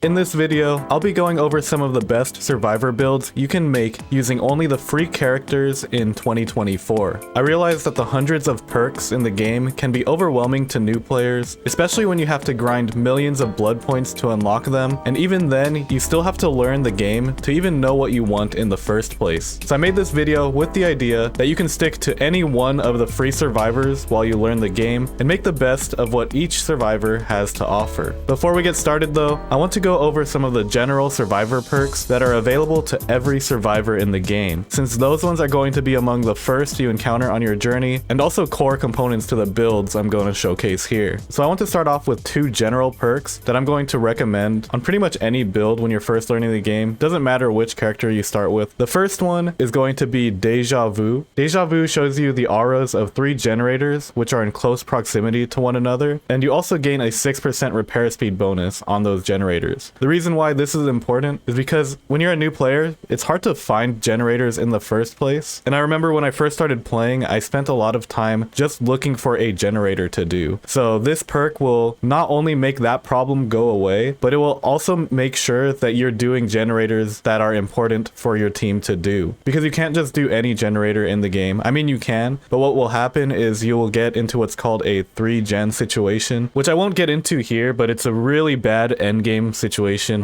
In this video, I'll be going over some of the best survivor builds you can make using only the free characters in 2024. I realize that the hundreds of perks in the game can be overwhelming to new players, especially when you have to grind millions of blood points to unlock them, and even then, you still have to learn the game to even know what you want in the first place. So I made this video with the idea that you can stick to any one of the free survivors while you learn the game, and make the best of what each survivor has to offer. Before we get started though, I want to go over some of the general survivor perks that are available to every survivor in the game, since those ones are going to be among the first you encounter on your journey, and also core components to the builds I'm going to showcase here. So I want to start off with two general perks that I'm going to recommend on pretty much any build when you're first learning the game. Doesn't matter which character you start with. The first one is going to be Deja Vu. Deja Vu shows you the auras of 3 generators, which are in close proximity to one another, and you also gain a 6% repair speed bonus on those generators. The reason why this is important is because when you're a new player, it's hard to find generators in the first place. And I remember when I first started playing, I spent a lot of time just looking for a generator to do. So this perk will not only make that problem go away, but it will also make sure that you're doing generators that are important for your team to do. Because you can't just do any generator in the game. I mean, you can, but what will happen is you will get into what's called a 3-gen situation, which I won't get into here, but it's a really bad endgame situation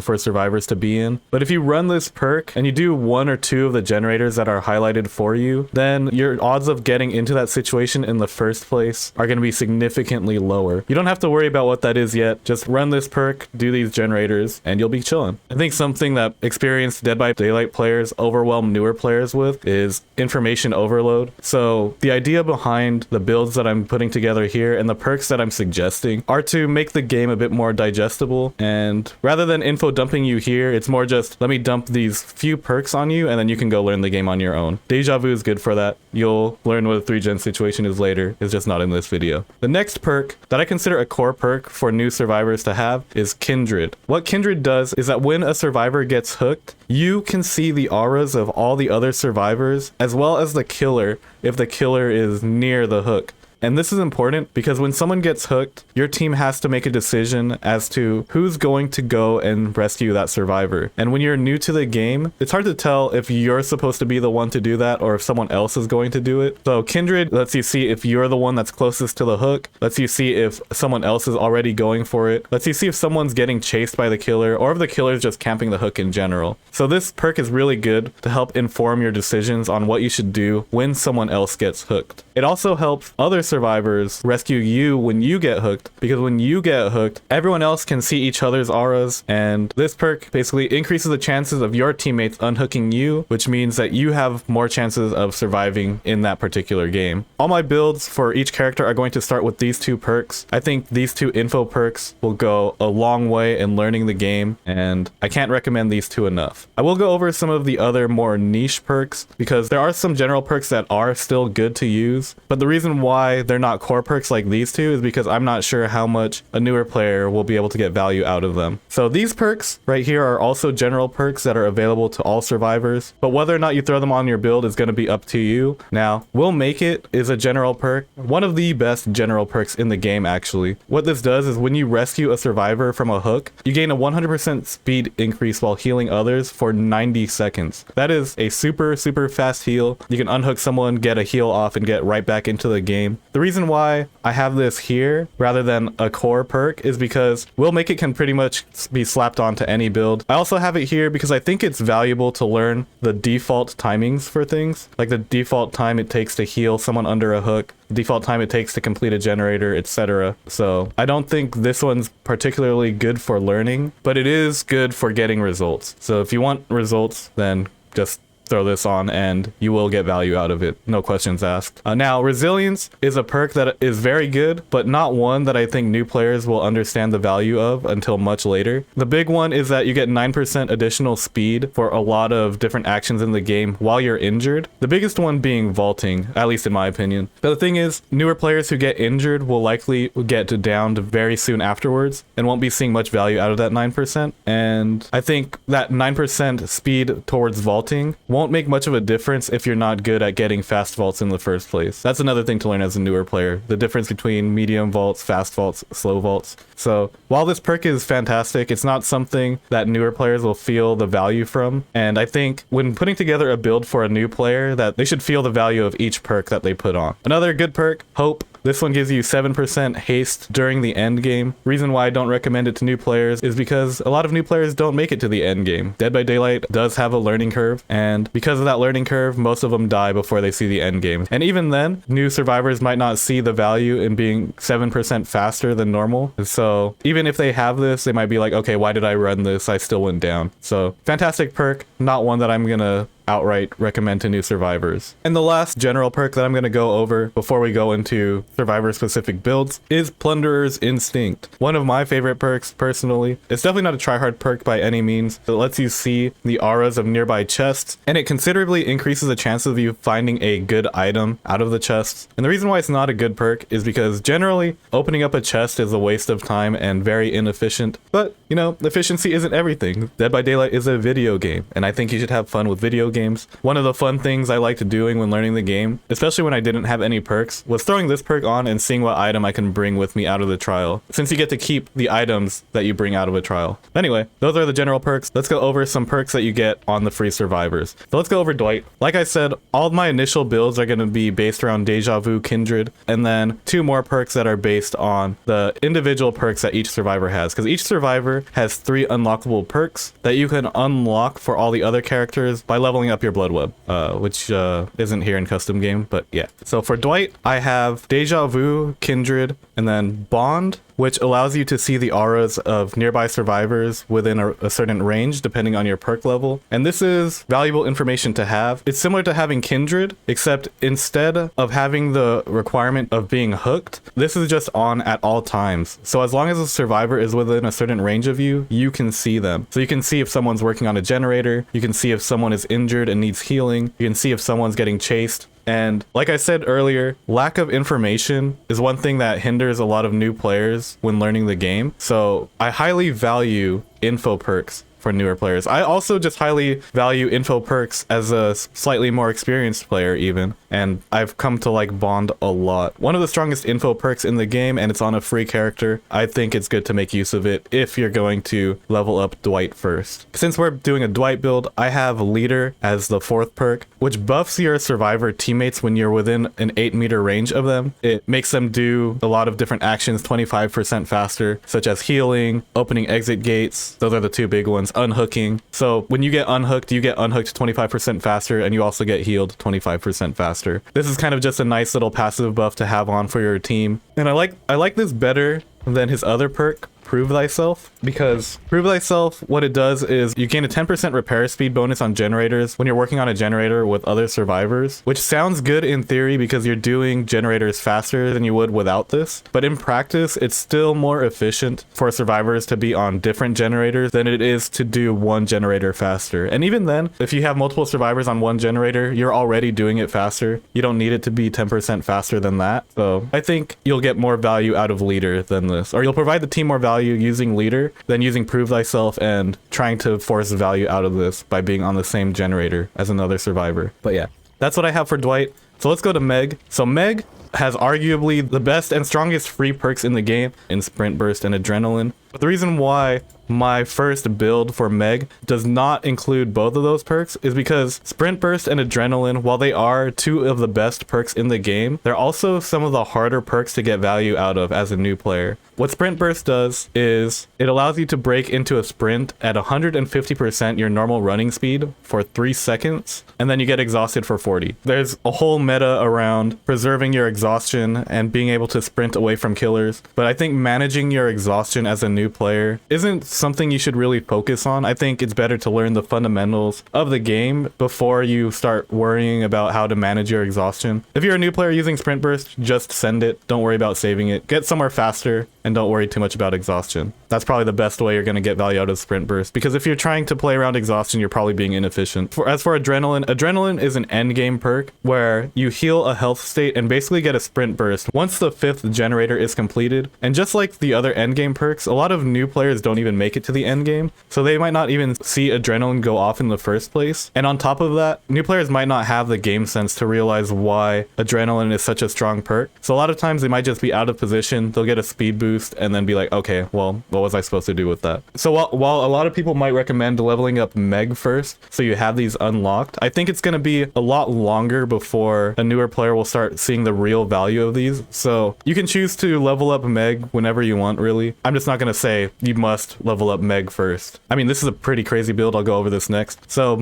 for survivors to be in. But if you run this perk and you do 1 or 2 of the generators that are highlighted for you, then your odds of getting into that situation in the first place are going to be significantly lower. You don't have to worry about what that is yet. Just run this perk, do these generators, and you'll be chilling. I think something that experienced Dead by Daylight players overwhelm newer players with is information overload. So the idea behind the builds that I'm putting together here and the perks that I'm suggesting are to make the game a bit more digestible, and rather than info dumping you here, it's more just let me dump these few perks on you and then you can go learn the game on your own. Deja Vu is good for that. You'll learn what a 3-gen situation is later. It's just not in this video. The next perk that I consider a core perk for new survivors to have is Kindred. What Kindred does is that when a survivor gets hooked, you can see the auras of all the other survivors as well as the killer if the killer is near the hook. And this is important because when someone gets hooked, your team has to make a decision as to who's going to go and rescue that survivor. And when you're new to the game, it's hard to tell if you're supposed to be the one to do that or if someone else is going to do it. So Kindred lets you see if you're the one that's closest to the hook, lets you see if someone else is already going for it, lets you see if someone's getting chased by the killer or if the killer's just camping the hook in general. So this perk is really good to help inform your decisions on what you should do when someone else gets hooked. It also helps other survivors rescue you when you get hooked, because when you get hooked, everyone else can see each other's auras, and this perk basically increases the chances of your teammates unhooking you, which means that you have more chances of surviving in that particular game. All my builds for each character are going to start with these 2 perks. I think these 2 info perks will go a long way in learning the game, and I can't recommend these 2 enough. I will go over some of the other more niche perks because there are some general perks that are still good to use, but the reason why they're not core perks like these 2 is because I'm not sure how much a newer player will be able to get value out of them. So these perks right here are also general perks that are available to all survivors, but whether or not you throw them on your build is going to be up to you. Now, Will Make It is a general perk, one of the best general perks in the game actually. What this does is when you rescue a survivor from a hook, you gain a 100% speed increase while healing others for 90 seconds. That is a super fast heal. You can unhook someone, get a heal off, and get right back into the game. The reason why I have this here rather than a core perk is because Will Make It can pretty much be slapped onto any build. I also have it here because I think it's valuable to learn the default timings for things, like the default time it takes to heal someone under a hook, default time it takes to complete a generator, etc. So I don't think this one's particularly good for learning, but it is good for getting results. So if you want results, then just throw this on and you will get value out of it, no questions asked. Now, resilience is a perk that is very good, but not one that I think new players will understand the value of until much later. The big one is that you get 9% additional speed for a lot of different actions in the game while you're injured. The biggest one being vaulting, at least in my opinion. But the thing is, newer players who get injured will likely get downed very soon afterwards and won't be seeing much value out of that 9%. And I think that 9% speed towards vaulting won't make much of a difference if you're not good at getting fast vaults in the first place. That's another thing to learn as a newer player, the difference between medium vaults, fast vaults, slow vaults. So while this perk is fantastic, it's not something that newer players will feel the value from. And I think when putting together a build for a new player, that they should feel the value of each perk that they put on. Another good perk, Hope. This one gives you 7% haste during the end game. Reason why I don't recommend it to new players is because a lot of new players don't make it to the end game. Dead by Daylight does have a learning curve, and because of that learning curve, most of them die before they see the end game. And even then, new survivors might not see the value in being 7% faster than normal. So even if they have this, they might be like, okay, why did I run this? I still went down. So fantastic perk, not one that I'm gonna outright recommend to new survivors. And the last general perk that I'm going to go over before we go into survivor specific builds is Plunderer's Instinct. One of my favorite perks personally. It's definitely not a tryhard perk by any means. It lets you see the auras of nearby chests, and it considerably increases the chances of you finding a good item out of the chests. And the reason why it's not a good perk is because generally opening up a chest is a waste of time and very inefficient. But you know, efficiency isn't everything. Dead by Daylight is a video game, and I think you should have fun with video games. One of the fun things I liked doing when learning the game, especially when I didn't have any perks, was throwing this perk on and seeing what item I can bring with me out of the trial, since you get to keep the items that you bring out of a trial. Anyway, those are the general perks. Let's go over some perks that you get on the free survivors. So let's go over Dwight. Like I said, all of my initial builds are going to be based around Deja Vu, Kindred, and then 2 more perks that are based on the individual perks that each survivor has, because each survivor has 3 unlockable perks that you can unlock for all the other characters by leveling up your blood web, which isn't here in custom game, but yeah. So for Dwight, I have Deja Vu, Kindred, and then Bond, which allows you to see the auras of nearby survivors within a certain range depending on your perk level. And this is valuable information to have. It's similar to having Kindred, except instead of having the requirement of being hooked, this is just on at all times. So as long as a survivor is within a certain range of you, you can see them. So you can see if someone's working on a generator, you can see if someone is injured and needs healing, you can see if someone's getting chased. And like I said earlier, lack of information is one thing that hinders a lot of new players when learning the game. So I highly value info perks for newer players. I also just highly value info perks as a slightly more experienced player even, and I've come to like Bond a lot. One of the strongest info perks in the game, and it's on a free character. I think it's good to make use of it if you're going to level up Dwight first. Since we're doing a Dwight build, I have Leader as the 4th perk, which buffs your survivor teammates when you're within an 8-meter range of them. It makes them do a lot of different actions 25% faster, such as healing, opening exit gates. Those are the 2 big ones. Unhooking. So when you get unhooked 25% faster, and you also get healed 25% faster. This is kind of just a nice little passive buff to have on for your team. And I like this better than his other perk, Prove Thyself, because Prove Thyself, what it does is you gain a 10% repair speed bonus on generators when you're working on a generator with other survivors, which sounds good in theory because you're doing generators faster than you would without this. But in practice, it's still more efficient for survivors to be on different generators than it is to do one generator faster. And even then, if you have multiple survivors on one generator, you're already doing it faster. You don't need it to be 10% faster than that. So I think you'll get more value out of Leader than this, or you'll provide the team more value using Leader than using Prove Thyself and trying to force value out of this by being on the same generator as another survivor. But yeah, that's what I have for Dwight. So let's go to Meg. So Meg has arguably the best and strongest free perks in the game in Sprint Burst and Adrenaline. But the reason why my first build for Meg does not include both of those perks is because Sprint Burst and Adrenaline, while they are 2 of the best perks in the game, they're also some of the harder perks to get value out of as a new player. What Sprint Burst does is it allows you to break into a sprint at 150% your normal running speed for 3 seconds, and then you get exhausted for 40. There's a whole meta around preserving your exhaustion and being able to sprint away from killers, but I think managing your exhaustion as a new player isn't something you should really focus on. I think it's better to learn the fundamentals of the game before you start worrying about how to manage your exhaustion. If you're a new player using Sprint Burst, just send it. Don't worry about saving it. Get somewhere faster and don't worry too much about exhaustion. That's probably the best way you're going to get value out of Sprint Burst, because if you're trying to play around exhaustion, you're probably being inefficient. As for Adrenaline, Adrenaline is an endgame perk where you heal a health state and basically get a Sprint Burst once the 5th generator is completed. And just like the other endgame perks, a lot of new players don't even make make it to the end game. So they might not even see adrenaline go off in the first place. And on top of that, new players might not have the game sense to realize why adrenaline is such a strong perk. So a lot of times they might just be out of position. They'll get a speed boost and then be like, okay, well, what was I supposed to do with that? So while a lot of people might recommend leveling up Meg first, so you have these unlocked, I think it's going to be a lot longer before a newer player will start seeing the real value of these. So you can choose to level up Meg whenever you want, really. I'm just not going to say you must level up Meg first. I mean, this is a pretty crazy build. I'll go over this next. So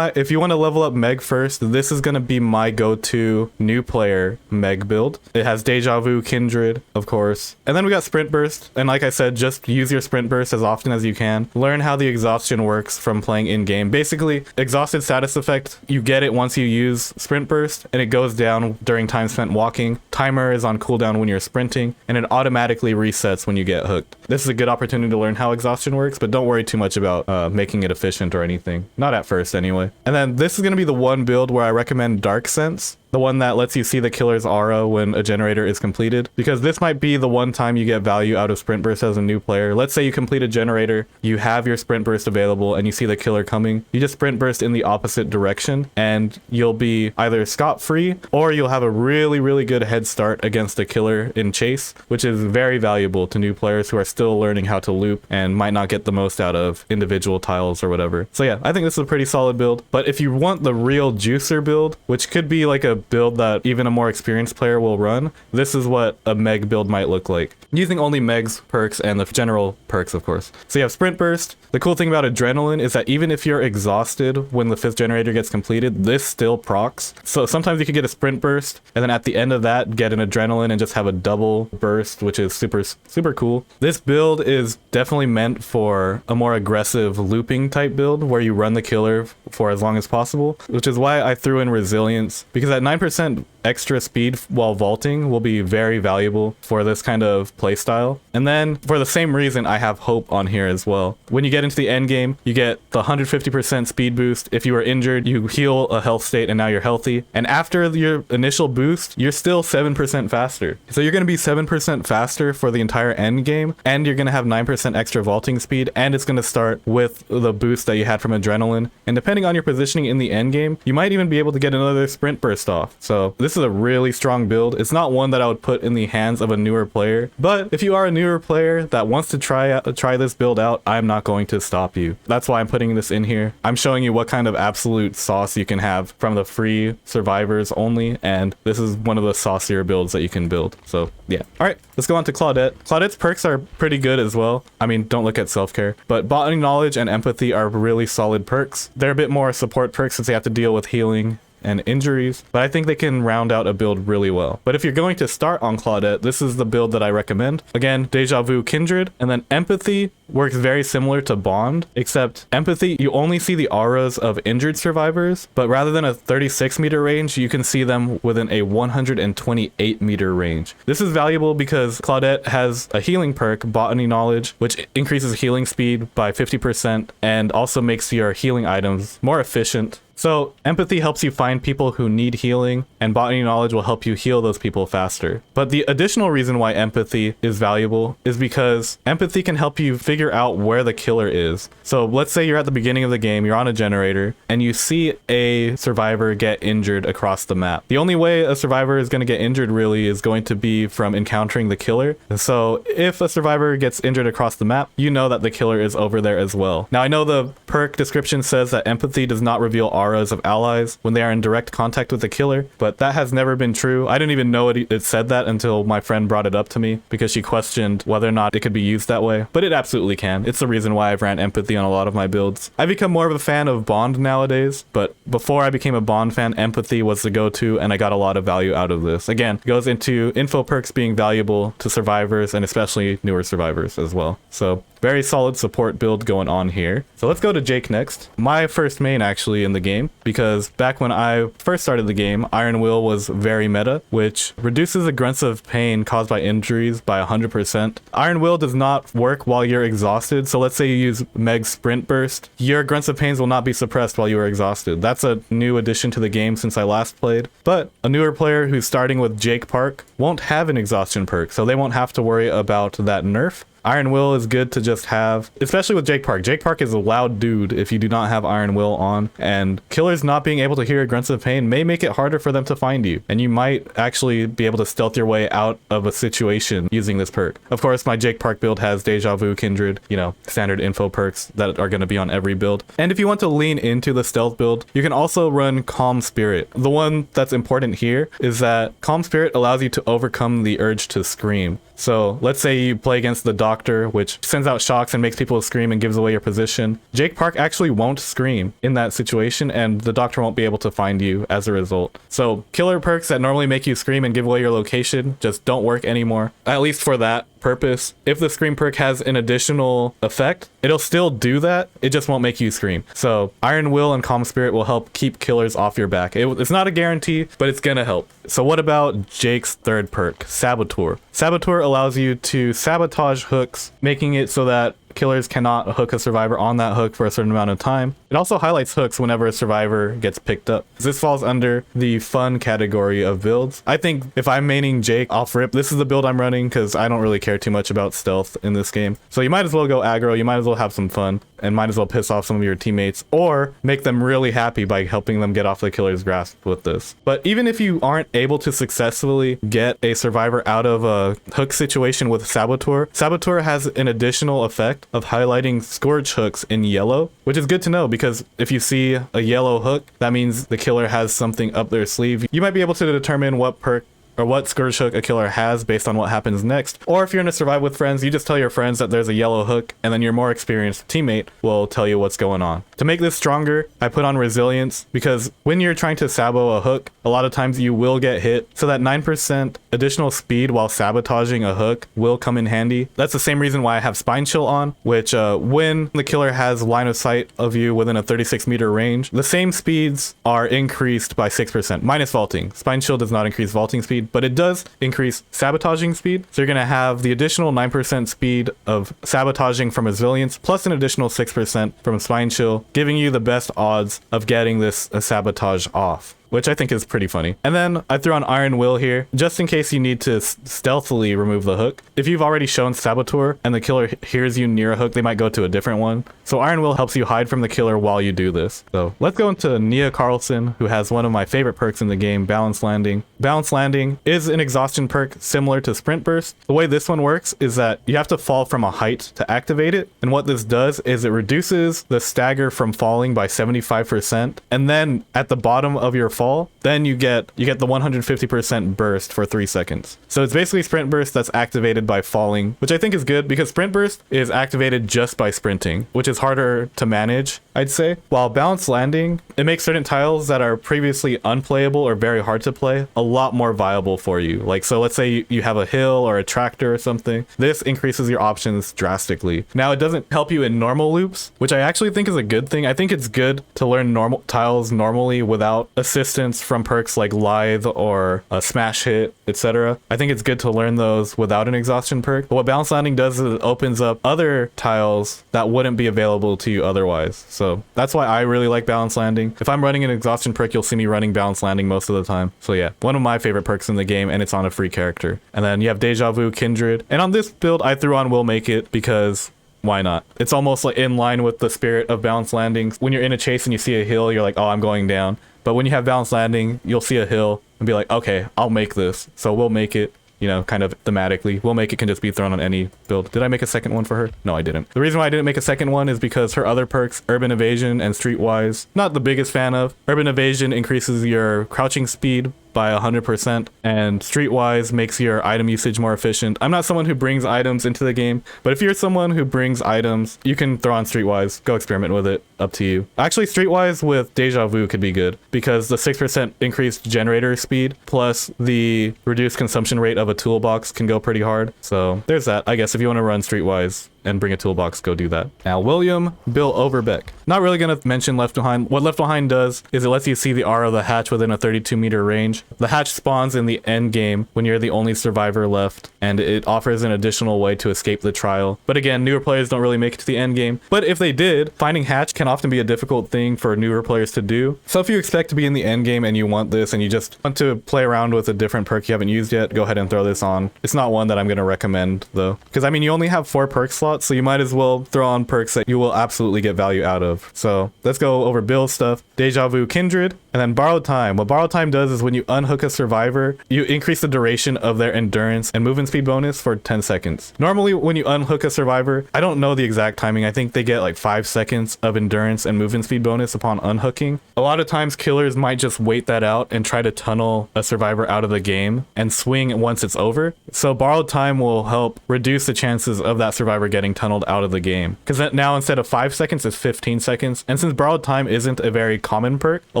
if you want to level up Meg first, this is going to be my go-to new player Meg build. It has Deja Vu, Kindred, of course. And then we got Sprint Burst. And like I said, just use your Sprint Burst as often as you can. Learn how the exhaustion works from playing in-game. Basically, exhausted status effect, you get it once you use Sprint Burst, and it goes down during time spent walking. Timer is on cooldown when you're sprinting, and it automatically resets when you get hooked. This is a good opportunity to learn how exhaustion works, but don't worry too much about making it efficient or anything. Not at first, anyway. And then this is going to be the one build where I recommend Dark Sense, the one that lets you see the killer's aura when a generator is completed, because this might be the one time you get value out of Sprint Burst as a new player. Let's say you complete a generator, you have your Sprint Burst available, and you see the killer coming. You just Sprint Burst in the opposite direction, and you'll be either scot-free, or you'll have a really, really good head start against a killer in chase, which is very valuable to new players who are still learning how to loop and might not get the most out of individual tiles or whatever. So yeah, I think this is a pretty solid build. But if you want the real juicer build, which could be like a build that even a more experienced player will run, this is what a Meg build might look like, using only Meg's perks and the general perks, of course. So you have Sprint Burst. The cool thing about adrenaline is that even if you're exhausted when the 5th generator gets completed, this still procs. So sometimes you could get a Sprint Burst and then at the end of that get an adrenaline and just have a double burst, which is super cool. This build is definitely meant for a more aggressive looping type build where you run the killer for as long as possible, which is why I threw in resilience, because at 9% extra speed while vaulting will be very valuable for this kind of playstyle. And then for the same reason, I have hope on here as well. When you get into the end game, you get the 150% speed boost. If you were injured, you heal a health state and now you're healthy. And after your initial boost, you're still 7% faster. So you're going to be 7% faster for the entire end game, and you're going to have 9% extra vaulting speed, and it's going to start with the boost that you had from adrenaline. And depending on your positioning in the end game, you might even be able to get another Sprint Burst off. So this is a really strong build. It's not one that I would put in the hands of a newer player, but if you are a newer player that wants to try this build out, I'm not going to stop you. That's why I'm putting this in here. I'm showing you what kind of absolute sauce you can have from the free survivors only, and this is one of the saucier builds that you can build. So yeah. All right, let's go on to Claudette. Claudette's perks are pretty good as well. I mean, don't look at self-care, but botany knowledge and empathy are really solid perks. They're a bit more support perks since they have to deal with healing and injuries, but I think they can round out a build really well. But if you're going to start on Claudette, this is the build that I recommend. Again, Deja Vu, Kindred, and then Empathy works very similar to Bond, except Empathy, you only see the auras of injured survivors, but rather than a 36 meter range, you can see them within a 128 meter range. This is valuable because Claudette has a healing perk, Botany Knowledge, which increases healing speed by 50% and also makes your healing items more efficient. So empathy helps you find people who need healing, and botany knowledge will help you heal those people faster. But the additional reason why empathy is valuable is because empathy can help you figure out where the killer is. So let's say you're at the beginning of the game, you're on a generator, and you see a survivor get injured across the map. The only way a survivor is going to get injured really is going to be from encountering the killer. And so if a survivor gets injured across the map, you know that the killer is over there as well. Now I know the perk description says that empathy does not reveal auras of allies when they are in direct contact with the killer, but that has never been true. I didn't even know it said that until my friend brought it up to me because she questioned whether or not it could be used that way, but it absolutely can. It's the reason why I've ran empathy on a lot of my builds. I've become more of a fan of Bond nowadays, but before I became a Bond fan, empathy was the go-to, and I got a lot of value out of this. Again, it goes into info perks being valuable to survivors and especially newer survivors as well. So very solid support build going on here. So let's go to Jake next. My first main actually in the game, because back when I first started the game, Iron Will was very meta, which reduces the grunts of pain caused by injuries by 100%. Iron Will does not work while you're exhausted. So let's say you use Meg's Sprint Burst, your grunts of pains will not be suppressed while you are exhausted. That's a new addition to the game since I last played. But a newer player who's starting with Jake Park won't have an exhaustion perk, so they won't have to worry about that nerf. Iron Will is good to just have, especially with Jake Park. Jake Park is a loud dude if you do not have Iron Will on, and killers not being able to hear grunts of pain may make it harder for them to find you, and you might actually be able to stealth your way out of a situation using this perk. Of course, my Jake Park build has Deja Vu, Kindred, you know, standard info perks that are going to be on every build. And if you want to lean into the stealth build, you can also run Calm Spirit. The one that's important here is that Calm Spirit allows you to overcome the urge to scream. So let's say you play against the Doctor, which sends out shocks and makes people scream and gives away your position. Jake Park actually won't scream in that situation, and the Doctor won't be able to find you as a result. So killer perks that normally make you scream and give away your location just don't work anymore, at least for that purpose. If the scream perk has an additional effect, it'll still do that, it just won't make you scream. So Iron Will and Calm Spirit will help keep killers off your back. It's not a guarantee, but it's gonna help. So what about Jake's third perk, Saboteur? Saboteur allows you to sabotage hooks, making it so that killers cannot hook a survivor on that hook for a certain amount of time. It also highlights hooks whenever a survivor gets picked up. This falls under the fun category of builds. I think if I'm maining Jake off rip, this is the build I'm running because I don't really care too much about stealth in this game. So you might as well go aggro, you might as well have some fun, and might as well piss off some of your teammates or make them really happy by helping them get off the killer's grasp with this. But even if you aren't able to successfully get a survivor out of a hook situation with Saboteur, Saboteur has an additional effect of highlighting Scourge hooks in yellow, which is good to know because if you see a yellow hook, that means the killer has something up their sleeve. You might be able to determine what perk or what Scourge hook a killer has based on what happens next. Or if you're in a survive with friends, you just tell your friends that there's a yellow hook, and then your more experienced teammate will tell you what's going on. To make this stronger, I put on resilience because when you're trying to sabo a hook, a lot of times you will get hit. So that 9% additional speed while sabotaging a hook will come in handy. That's the same reason why I have Spine Chill on, which when the killer has line of sight of you within a 36-meter range, the same speeds are increased by 6%, minus vaulting. Spine Chill does not increase vaulting speed, but it does increase sabotaging speed. So you're going to have the additional 9% speed of sabotaging from resilience plus an additional 6% from Spine Chill, giving you the best odds of getting this sabotage off, which I think is pretty funny. And then I threw on Iron Will here, just in case you need to stealthily remove the hook. If you've already shown Saboteur and the killer hears you near a hook, they might go to a different one. So Iron Will helps you hide from the killer while you do this. So let's go into Nea Carlson, who has one of my favorite perks in the game, Balance Landing. Balance Landing is an exhaustion perk similar to Sprint Burst. The way this one works is that you have to fall from a height to activate it. And what this does is it reduces the stagger from falling by 75%. And then at the bottom of your fall, then you get the 150% burst for 3 seconds. So it's basically Sprint Burst that's activated by falling, which I think is good because Sprint Burst is activated just by sprinting, which is harder to manage, I'd say. While Balance Landing, it makes certain tiles that are previously unplayable or very hard to play a lot more viable for you. Like, so let's say you have a hill or a tractor or something. This increases your options drastically. Now, it doesn't help you in normal loops, which I actually think is a good thing. I think it's good to learn normal tiles normally without assistance from perks like Lithe or a Smash Hit, etc. I think it's good to learn those without an exhaustion perk. But what Balance Landing does is it opens up other tiles that wouldn't be available to you otherwise. So that's why I really like Balance Landing. If I'm running an exhaustion perk, you'll see me running Balance Landing most of the time. So yeah, one of my favorite perks in the game, and it's on a free character. And then you have Deja Vu, Kindred. And on this build, I threw on Will Make It because why not? It's almost like in line with the spirit of Balance Landings. When you're in a chase and you see a hill, you're like, oh, I'm going down. But when you have Balance Landing, you'll see a hill and be like, okay, I'll make this. So We'll Make It, you know, kind of thematically. We'll Make It can just be thrown on any build. Did I make a second one for her? No, I didn't. The reason why I didn't make a second one is because her other perks, Urban Evasion and Streetwise, not the biggest fan of. Urban Evasion increases your crouching speed by 100%, and Streetwise makes your item usage more efficient. I'm not someone who brings items into the game, but if you're someone who brings items, you can throw on Streetwise. Go experiment with it. Up to you. Actually, Streetwise with Deja Vu could be good because the 6% increased generator speed plus the reduced consumption rate of a toolbox can go pretty hard. So there's that. I guess if you want to run Streetwise, and bring a toolbox, go do that. Now, William, Bill Overbeck. Not really gonna mention Left Behind. What Left Behind does is it lets you see the aura of the hatch within a 32-meter range. The hatch spawns in the end game when you're the only survivor left, and it offers an additional way to escape the trial. But again, newer players don't really make it to the end game. But if they did, finding hatch can often be a difficult thing for newer players to do. So if you expect to be in the end game and you want this and you just want to play around with a different perk you haven't used yet, go ahead and throw this on. It's not one that I'm going to recommend though, because I mean, you only have 4 perk slots, so you might as well throw on perks that you will absolutely get value out of. So let's go over build stuff. Deja Vu, Kindred, and then Borrowed Time. What Borrowed Time does is when you unhook a survivor, you increase the duration of their endurance and movement speed bonus for 10 seconds. Normally when you unhook a survivor, I don't know the exact timing. I think they get like 5 seconds of endurance and movement speed bonus upon unhooking. A lot of times killers might just wait that out and try to tunnel a survivor out of the game and swing once it's over. So Borrowed Time will help reduce the chances of that survivor getting tunneled out of the game. Because now instead of 5 seconds, it's 15 seconds. And since Borrowed Time isn't a very common perk, a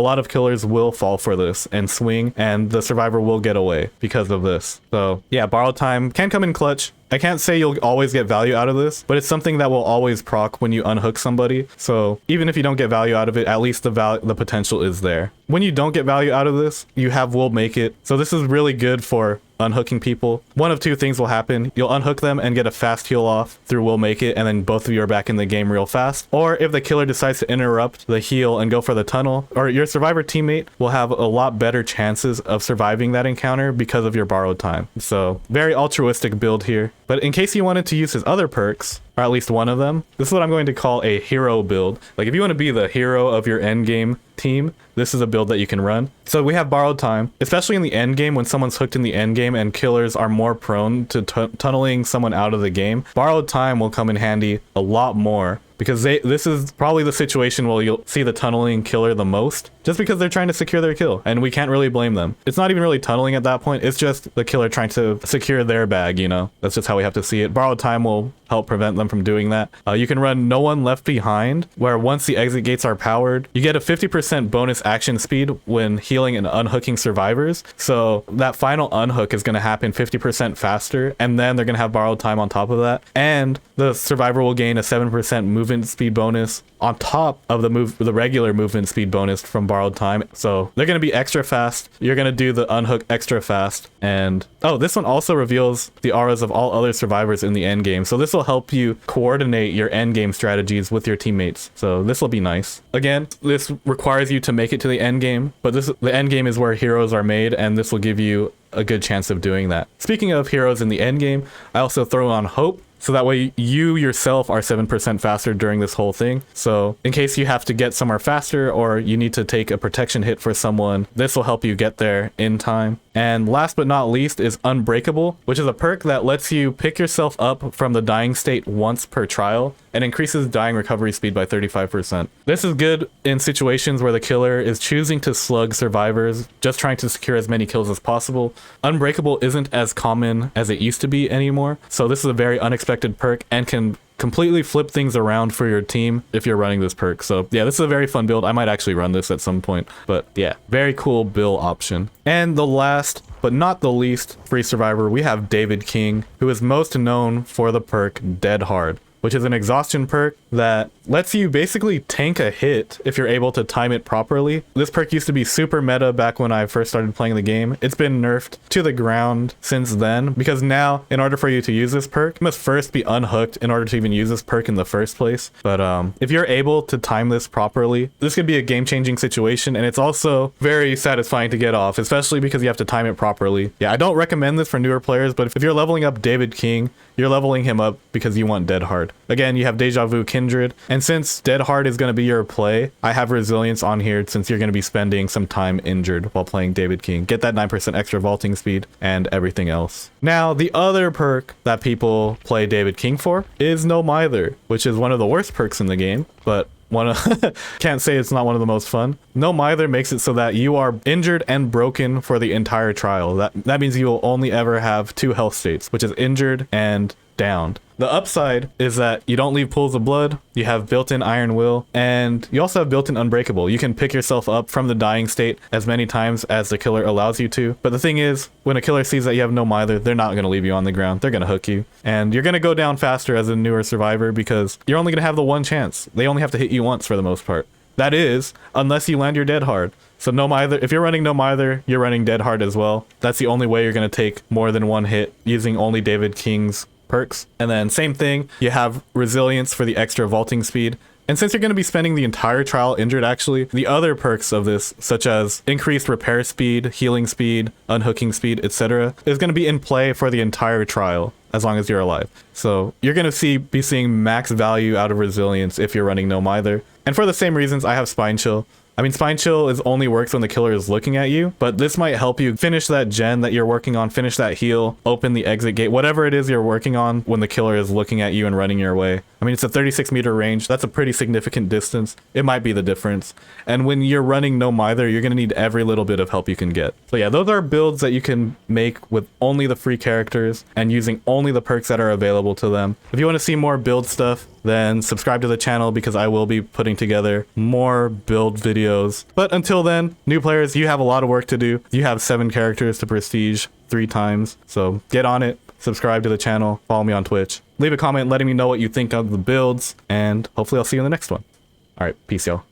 lot of killers will fall for this and swing, and the survivor will get away because of this. So yeah, Borrowed Time can come in clutch. I can't say you'll always get value out of this, but it's something that will always proc when you unhook somebody. So even if you don't get value out of it, at least the potential is there. When you don't get value out of this, you have Will Make It. So this is really good for unhooking people. One of 2 things will happen. You'll unhook them and get a fast heal off through Will Make It, and then both of you are back in the game real fast. Or if the killer decides to interrupt the heal and go for the tunnel, or your survivor teammate will have a lot better chances of surviving that encounter because of your Borrowed Time. So very altruistic build here. But in case you wanted to use his other perks, or at least one of them, this is what I'm going to call a hero build. Like if you want to be the hero of your end game team, this is a build that you can run. So we have Borrowed Time, especially in the end game when someone's hooked in the end game and killers are more prone to tunneling someone out of the game. Borrowed Time will come in handy a lot more, because this is probably the situation where you'll see the tunneling killer the most, just because they're trying to secure their kill, and we can't really blame them. It's not even really tunneling at that point, it's just the killer trying to secure their bag, you know? That's just how we have to see it. Borrowed Time will help prevent them from doing that. You can run No One Left Behind, where once the exit gates are powered, you get a 50% bonus action speed when healing and unhooking survivors. So that final unhook is going to happen 50% faster, and then they're going to have Borrowed Time on top of that, and the survivor will gain a 7% movement speed bonus on top of the regular movement speed bonus from Borrowed Time. So they're going to be extra fast. You're going to do the unhook extra fast. And oh, this one also reveals the auras of all other survivors in the end game. So this will help you coordinate your end game strategies with your teammates. So this will be nice. Again, this requires you to make it to the end game, but the end game is where heroes are made, and this will give you a good chance of doing that. Speaking of heroes in the end game, I also throw on Hope. So that way you yourself are 7% faster during this whole thing. So in case you have to get somewhere faster or you need to take a protection hit for someone, this will help you get there in time. And last but not least is Unbreakable, which is a perk that lets you pick yourself up from the dying state once per trial and increases dying recovery speed by 35%. This is good in situations where the killer is choosing to slug survivors, just trying to secure as many kills as possible. Unbreakable isn't as common as it used to be anymore, so this is a very unexpected perk and can completely flip things around for your team if you're running this perk. So yeah, this is a very fun build. I might actually run this at some point, but yeah, very cool build option. And the last but not the least free survivor, we have David King, who is most known for the perk Dead Hard, which is an exhaustion perk that lets you basically tank a hit if you're able to time it properly. This perk used to be super meta back when I first started playing the game. It's been nerfed to the ground since then, because now in order for you to use this perk, you must first be unhooked in order to even use this perk in the first place. But if you're able to time this properly, this could be a game-changing situation, and it's also very satisfying to get off, especially because you have to time it properly. Yeah, I don't recommend this for newer players, but if you're leveling up David King, you're leveling him up because you want Dead Hard. Again, you have Deja Vu, Kindred, and since Dead Hard is going to be your play, I have Resilience on here since you're going to be spending some time injured while playing David King. Get that 9% extra vaulting speed and everything else. Now, the other perk that people play David King for is No Mither, which is one of the worst perks in the game, but can't say it's not one of the most fun. No Mither makes it so that you are injured and broken for the entire trial. That means you will only ever have 2 health states, which is injured and downed. The upside is that you don't leave pools of blood, you have built-in Iron Will, and you also have built-in Unbreakable. You can pick yourself up from the dying state as many times as the killer allows you to. But the thing is, when a killer sees that you have no Mither, they're not going to leave you on the ground. They're going to hook you. And you're going to go down faster as a newer survivor because you're only going to have the one chance. They only have to hit you once for the most part. That is, unless you land your dead hard. So no Mither, if you're running no Mither, you're running dead hard as well. That's the only way you're going to take more than one hit using only David King's perks. And then same thing, you have resilience for the extra vaulting speed. And since you're going to be spending the entire trial injured, actually, the other perks of this, such as increased repair speed, healing speed, unhooking speed, etc., is going to be in play for the entire trial as long as you're alive. So you're going to be seeing max value out of resilience if you're running no Mither. And for the same reasons, I have Spine Chill. I mean, Spine Chill only works when the killer is looking at you, but this might help you finish that gen that you're working on, finish that heal, open the exit gate, whatever it is you're working on when the killer is looking at you and running your way. I mean, it's a 36-meter range. That's a pretty significant distance. It might be the difference. And when you're running no Mither, you're going to need every little bit of help you can get. So yeah, those are builds that you can make with only the free characters and using only the perks that are available to them. If you want to see more build stuff, then subscribe to the channel because I will be putting together more build videos. But until then, new players, you have a lot of work to do. You have 7 characters to prestige 3 times. So get on it, subscribe to the channel, follow me on Twitch. Leave a comment letting me know what you think of the builds, and hopefully I'll see you in the next one. All right, peace, y'all.